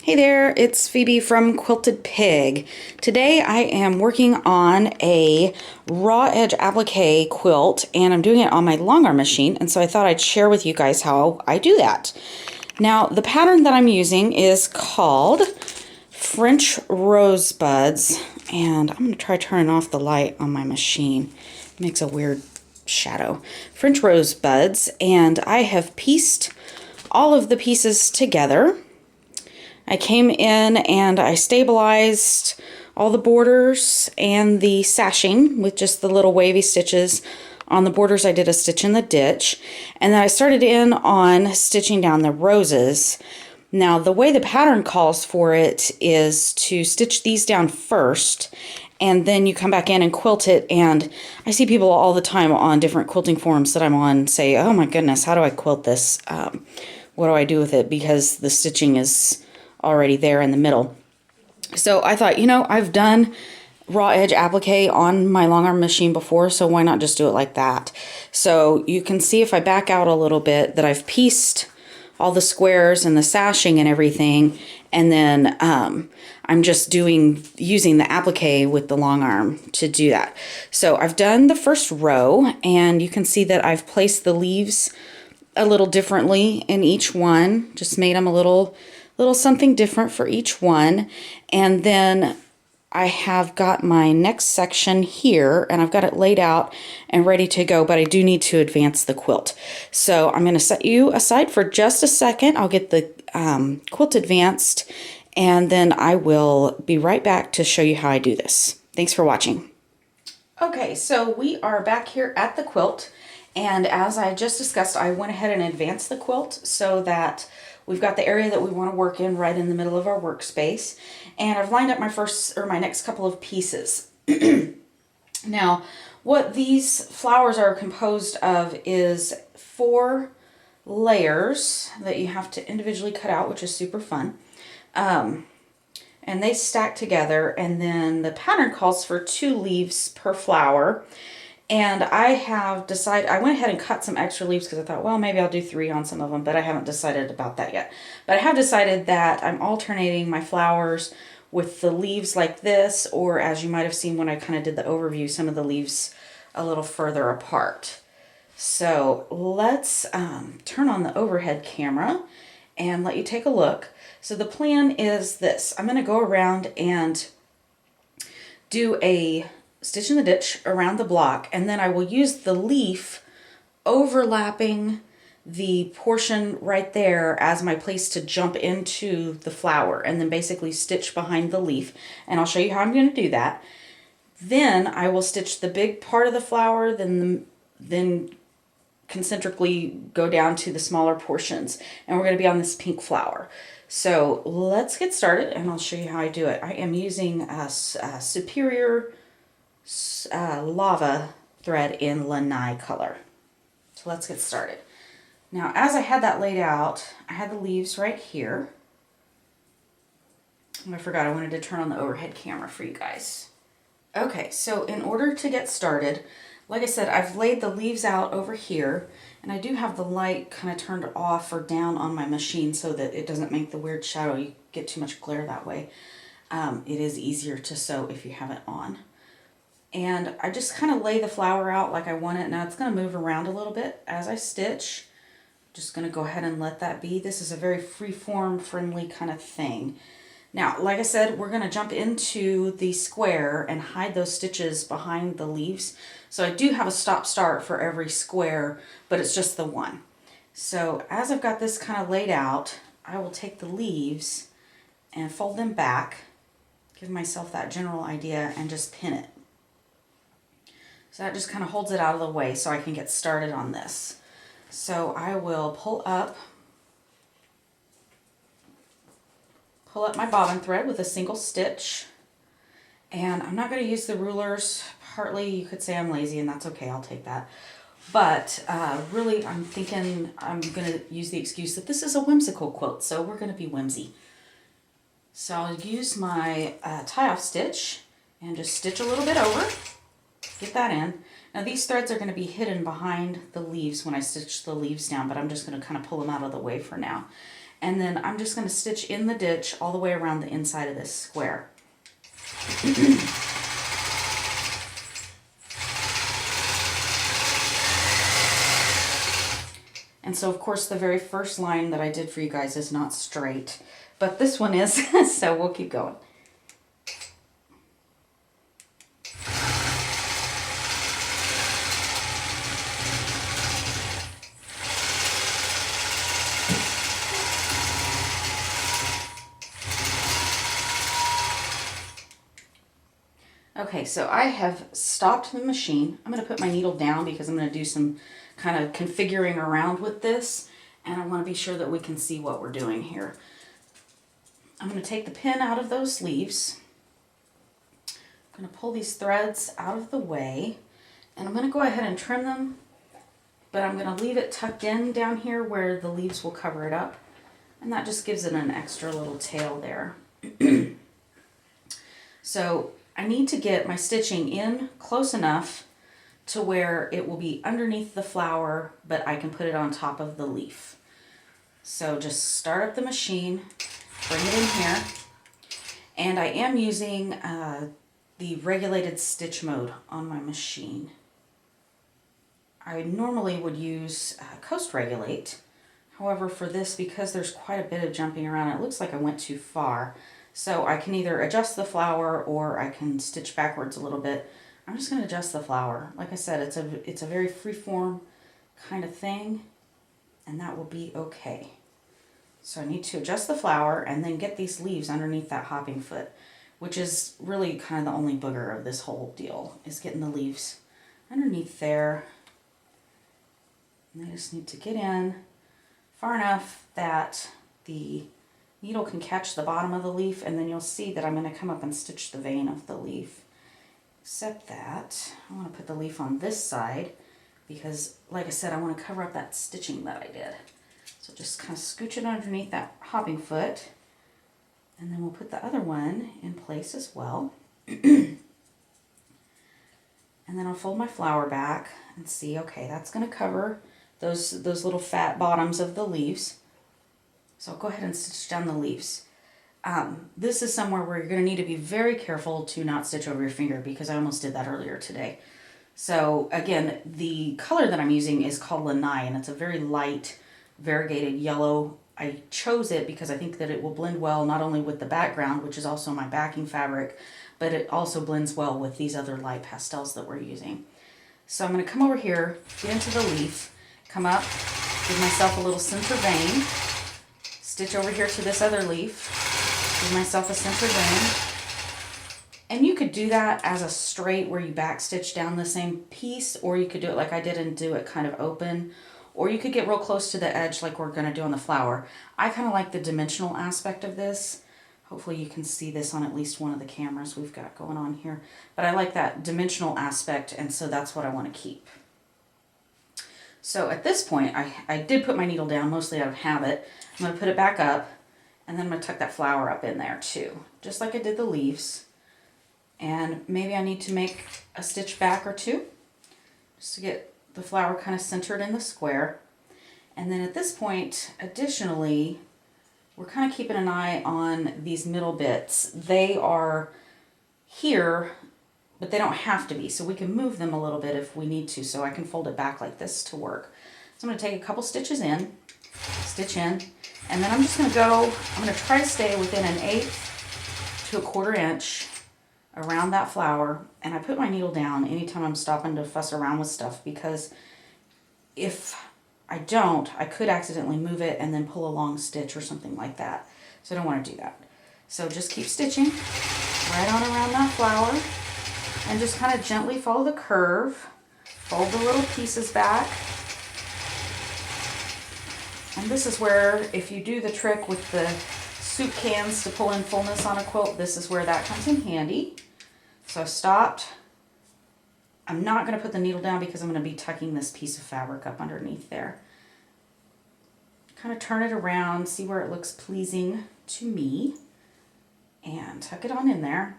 Hey there, it's Phoebe from Quilted Pig. Today I am working on a raw edge applique quilt and I'm doing it on my Longarm machine, and so I thought I'd share with you guys how I do that. Now the pattern that I'm using is called French Rosebuds, and I'm going to try turning off the light on my machine. It makes a weird shadow. French Rosebuds, and I have pieced all of the pieces together. I came in and I stabilized all the borders and the sashing with just the little wavy stitches. On the borders I did a stitch in the ditch, and then I started in on stitching down the roses. Now the way the pattern calls for it is to stitch these down first and then you come back in and quilt it, and I see people all the time on different quilting forums that I'm on say, oh my goodness, how do I quilt this? What do I do with it? Because the stitching is already there in the middle. So I thought, I've done raw edge applique on my Longarm machine before, so why not just do it like that? So you can see if I back out a little bit that I've pieced all the squares and the sashing and everything, and then I'm just using the applique with the Longarm to do that. So I've done the first row, and you can see that I've placed the leaves a little differently in each one, just made them a little something different for each one. And then I have got my next section here, and I've got it laid out and ready to go, but I do need to advance the quilt. So I'm going to set you aside for just a second. I'll get the quilt advanced, and then I will be right back to show you how I do this. Thanks for watching. Okay, so we are back here at the quilt, and as I just discussed, I went ahead and advanced the quilt so that we've got the area that we want to work in right in the middle of our workspace, and I've lined up my next couple of pieces. Now, what these flowers are composed of is 4 layers that you have to individually cut out, which is super fun. And they stack together, and then the pattern calls for 2 leaves per flower. And I went ahead and cut some extra leaves because I thought, well, maybe I'll do 3 on some of them, but I haven't decided about that yet. But I have decided that I'm alternating my flowers with the leaves like this, or as you might have seen when I kind of did the overview, some of the leaves a little further apart. So let's turn on the overhead camera and let you take a look. So the plan is this. I'm going to go around and do a stitch in the ditch around the block, and then I will use the leaf overlapping the portion right there as my place to jump into the flower, and then basically stitch behind the leaf, and I'll show you how I'm going to do that. Then I will stitch the big part of the flower, then concentrically go down to the smaller portions, and we're going to be on this pink flower. So let's get started, and I'll show you how I do it. I am using a Superior lava thread in lanai color. So let's get started. Now, as I had that laid out, I had the leaves right here. Oh, I forgot I wanted to turn on the overhead camera for you guys. Okay, so in order to get started, like I said, I've laid the leaves out over here, and I do have the light kind of turned off or down on my machine so that it doesn't make the weird shadow. You get too much glare that way. It is easier to sew if you have it on. And I just kind of lay the flower out like I want it. Now it's going to move around a little bit as I stitch. Just going to go ahead and let that be. This is a very free-form, friendly kind of thing. Now, like I said, we're going to jump into the square and hide those stitches behind the leaves. So I do have a stop-start for every square, but it's just the one. So as I've got this kind of laid out, I will take the leaves and fold them back, give myself that general idea, and just pin it. So that just kind of holds it out of the way so I can get started on this. So I will pull up my bobbin thread with a single stitch. And I'm not going to use the rulers. Partly you could say I'm lazy, and that's okay, I'll take that. But really I'm thinking I'm going to use the excuse that this is a whimsical quilt, so we're going to be whimsy. So I'll use my tie-off stitch and just stitch a little bit over. Get that in. Now these threads are going to be hidden behind the leaves when I stitch the leaves down, but I'm just going to kind of pull them out of the way for now. And then I'm just going to stitch in the ditch all the way around the inside of this square. And so of course the very first line that I did for you guys is not straight, but this one is, so we'll keep going. Okay, so I have stopped the machine. I'm going to put my needle down because I'm going to do some kind of configuring around with this, and I want to be sure that we can see what we're doing here. I'm going to take the pin out of those sleeves. I'm going to pull these threads out of the way, and I'm going to go ahead and trim them, but I'm going to leave it tucked in down here where the leaves will cover it up, and that just gives it an extra little tail there. So I need to get my stitching in close enough to where it will be underneath the flower, but I can put it on top of the leaf. So just start up the machine, bring it in here, and I am using the regulated stitch mode on my machine. I normally would use coast regulate. However, for this, because there's quite a bit of jumping around, it looks like I went too far. So I can either adjust the flower or I can stitch backwards a little bit. I'm just going to adjust the flower. Like I said, it's a very free-form kind of thing, and that will be okay. So I need to adjust the flower and then get these leaves underneath that hopping foot, which is really kind of the only booger of this whole deal, is getting the leaves underneath there. And they just need to get in far enough that the needle can catch the bottom of the leaf, and then you'll see that I'm going to come up and stitch the vein of the leaf. Except that I want to put the leaf on this side because, like I said, I want to cover up that stitching that I did. So just kind of scooch it underneath that hopping foot, and then we'll put the other one in place as well. And then I'll fold my flower back and see, okay, that's going to cover those little fat bottoms of the leaves. So I'll go ahead and stitch down the leaves. This is somewhere where you're going to need to be very careful to not stitch over your finger, because I almost did that earlier today. So again, the color that I'm using is called Lanai, and it's a very light variegated yellow. I chose it because I think that it will blend well not only with the background, which is also my backing fabric, but it also blends well with these other light pastels that we're using. So I'm going to come over here, get into the leaf, come up, give myself a little center vein, stitch over here to this other leaf, give myself a center vein. And you could do that as a straight where you back stitch down the same piece, or you could do it like I did and do it kind of open, or you could get real close to the edge like we're going to do on the flower. I kind of like the dimensional aspect of this. Hopefully you can see this on at least one of the cameras we've got going on here. But I like that dimensional aspect, and so that's what I want to keep. So at this point, I did put my needle down, mostly out of habit. I'm going to put it back up, and then I'm going to tuck that flower up in there too, just like I did the leaves. And maybe I need to make a stitch back or two, just to get the flower kind of centered in the square. And then at this point, additionally, we're kind of keeping an eye on these middle bits. They are here, but they don't have to be, so we can move them a little bit if we need to, so I can fold it back like this to work. So I'm going to take a couple stitches in, stitch in, and then I'm just going to go, I'm going to try to stay within 1/8 to 1/4 inch around that flower, and I put my needle down anytime I'm stopping to fuss around with stuff, because if I don't, I could accidentally move it and then pull a long stitch or something like that. So I don't want to do that. So just keep stitching right on around that flower and just kind of gently follow the curve. Fold the little pieces back. And this is where, if you do the trick with the soup cans to pull in fullness on a quilt, this is where that comes in handy. So I stopped. I'm not going to put the needle down because I'm going to be tucking this piece of fabric up underneath there. Kind of turn it around, see where it looks pleasing to me, and tuck it on in there.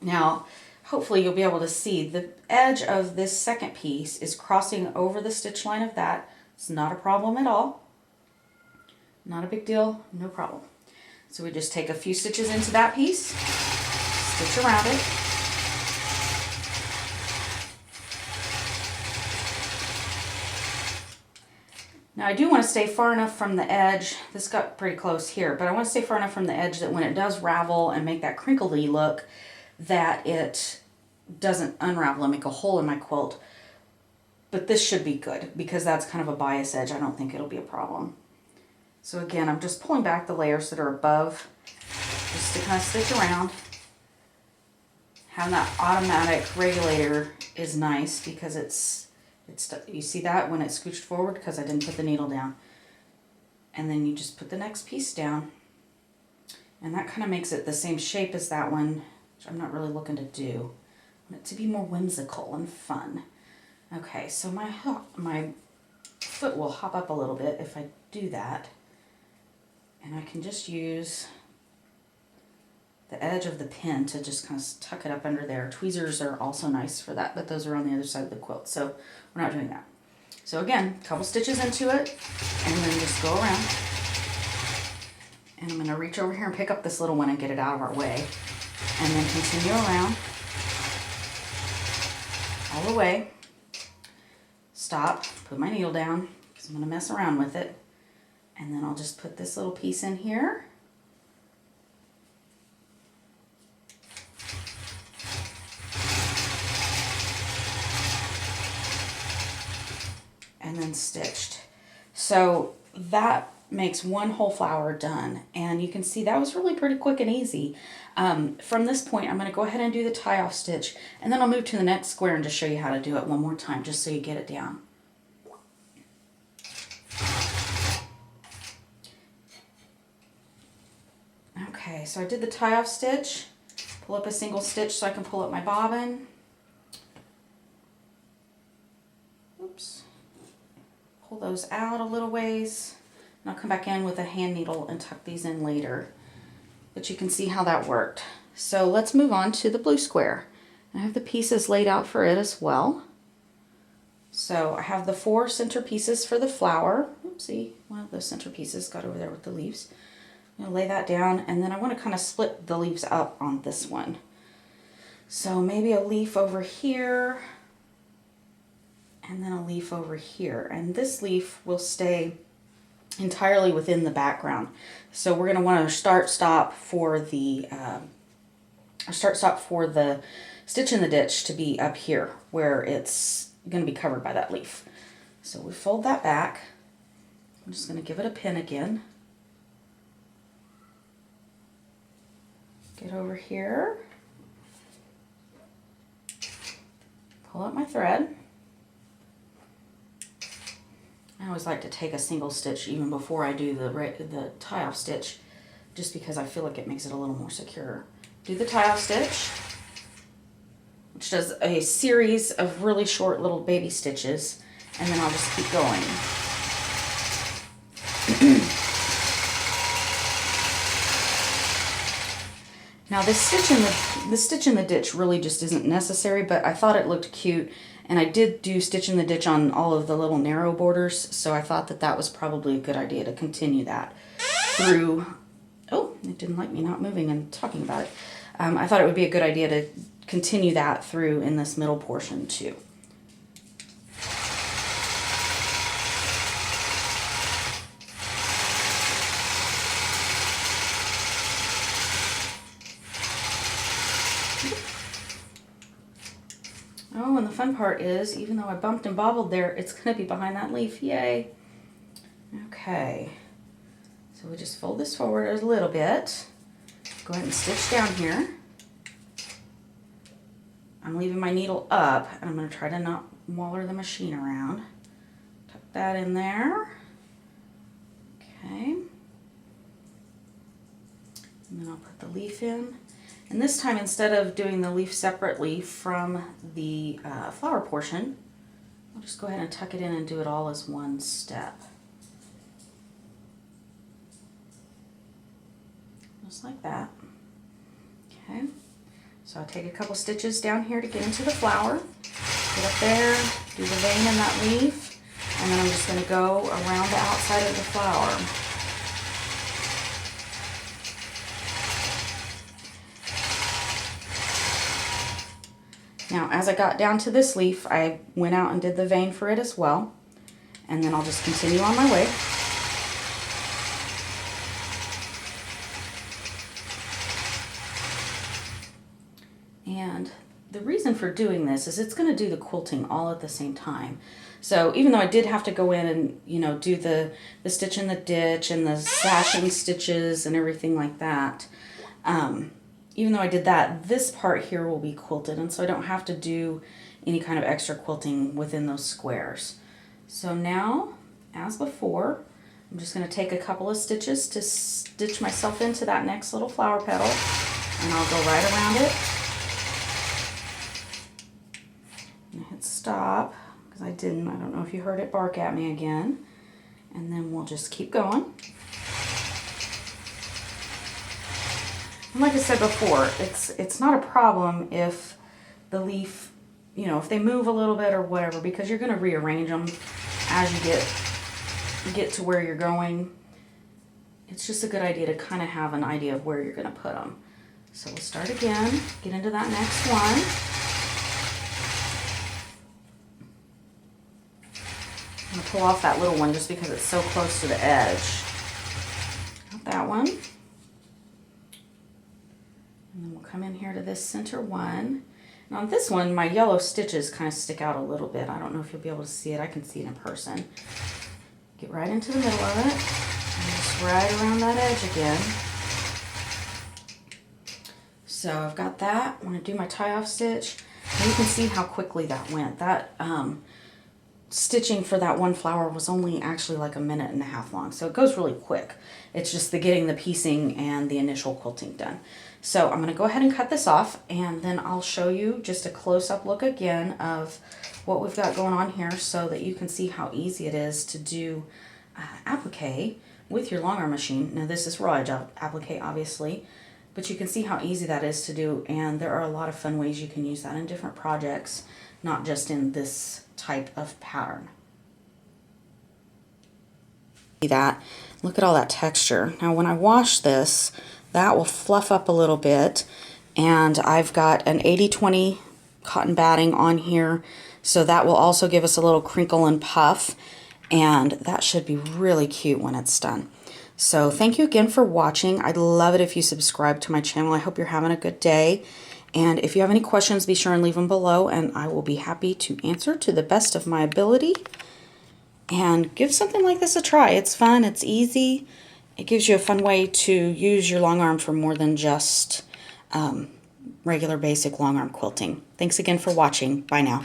Now, hopefully you'll be able to see the edge of this second piece is crossing over the stitch line of that. It's not a problem at all. Not a big deal, no problem. So we just take a few stitches into that piece, stitch around it. Now I do want to stay far enough from the edge, this got pretty close here, but I want to stay far enough from the edge that when it does ravel and make that crinkly look, that it doesn't unravel and make a hole in my quilt. But this should be good because that's kind of a bias edge. I don't think it'll be a problem. So again, I'm just pulling back the layers that are above just to kind of stitch around. Having that automatic regulator is nice because it's you see that when it scooched forward because I didn't put the needle down. And then you just put the next piece down. And that kind of makes it the same shape as that one, which I'm not really looking to do. I want it to be more whimsical and fun. Okay, so my foot will hop up a little bit if I do that. And I can just use the edge of the pin to just kind of tuck it up under there. Tweezers are also nice for that, but those are on the other side of the quilt, so we're not doing that. So again, a couple stitches into it, and then just go around. And I'm going to reach over here and pick up this little one and get it out of our way. And then continue around all the way. Stop, put my needle down, because I'm going to mess around with it. And then I'll just put this little piece in here. And then stitched. So that makes one whole flower done. And you can see that was really pretty quick and easy. From this point, I'm going to go ahead and do the tie-off stitch. And then I'll move to the next square and just show you how to do it one more time, just so you get it down. Okay, so I did the tie-off stitch, pull up a single stitch so I can pull up my bobbin. Oops. Pull those out a little ways, and I'll come back in with a hand needle and tuck these in later. But you can see how that worked. So let's move on to the blue square. I have the pieces laid out for it as well. So I have the 4 center pieces for the flower. Oopsie, one of those center pieces got over there with the leaves. I'm going to lay that down, and then I want to kind of split the leaves up on this one. So maybe a leaf over here, and then a leaf over here. And this leaf will stay entirely within the background. So we're going to want to start stop for the stitch in the ditch to be up here where it's going to be covered by that leaf. So we fold that back. I'm just going to give it a pin again. Get over here, pull up my thread. I always like to take a single stitch even before I do the tie-off stitch, just because I feel like it makes it a little more secure. Do the tie-off stitch, which does a series of really short little baby stitches, and then I'll just keep going. Now this stitch in the ditch really just isn't necessary, but I thought it looked cute, and I did do stitch in the ditch on all of the little narrow borders, so I thought that that was probably a good idea to continue that through. Oh, it didn't like me not moving and talking about it. I thought it would be a good idea to continue that through in this middle portion too. Oh, and the fun part is, even though I bumped and bobbled there, it's going to be behind that leaf. Yay! Okay, so we just fold this forward a little bit. Go ahead and stitch down here. I'm leaving my needle up, and I'm going to try to not waller the machine around. Tuck that in there. Okay. And then I'll put the leaf in. And this time, instead of doing the leaf separately from the flower portion, I'll just go ahead and tuck it in and do it all as one step. Just like that. Okay. So I'll take a couple stitches down here to get into the flower. Get up there, do the vein in that leaf, and then I'm just going to go around the outside of the flower. Now, as I got down to this leaf, I went out and did the vein for it as well. And then I'll just continue on my way. And the reason for doing this is it's going to do the quilting all at the same time. So even though I did have to go in and, you know, do the stitch in the ditch and the slashing stitches and everything like that, even though I did that, this part here will be quilted, and so I don't have to do any kind of extra quilting within those squares. So now, as before, I'm just going to take a couple of stitches to stitch myself into that next little flower petal, and I'll go right around it. And hit stop, because I don't know if you heard it bark at me again. And then we'll just keep going. And like I said before, it's not a problem if the leaf, you know, if they move a little bit or whatever, because you're going to rearrange them as you get to where you're going. It's just a good idea to kind of have an idea of where you're going to put them. So we'll start again, get into that next one. I'm going to pull off that little one just because it's so close to the edge. Got that one. And then we'll come in here to this center one. Now on this one, my yellow stitches kind of stick out a little bit. I don't know if you'll be able to see it. I can see it in person. Get right into the middle of it. And just right around that edge again. So I've got that. I'm going to do my tie-off stitch. And you can see how quickly that went. That stitching for that one flower was only actually like 1.5 minutes long, so it goes really quick. It's just the getting the piecing and the initial quilting done. So I'm going to go ahead and cut this off, and then I'll show you just a close-up look again of what we've got going on here so that you can see how easy it is to do applique with your Longarm machine. Now this is raw edge applique obviously, but you can see how easy that is to do, and there are a lot of fun ways you can use that in different projects, not just in this type of pattern. See that? Look at all that texture. Now when I wash this, that will fluff up a little bit, and I've got an 80-20 cotton batting on here, so that will also give us a little crinkle and puff, and that should be really cute when it's done. So thank you again for watching. I'd love it if you subscribe to my channel. I hope you're having a good day. And if you have any questions, be sure and leave them below, and I will be happy to answer to the best of my ability. And give something like this a try. It's fun, it's easy. It gives you a fun way to use your Longarm for more than just regular basic Longarm quilting. Thanks again for watching. Bye now.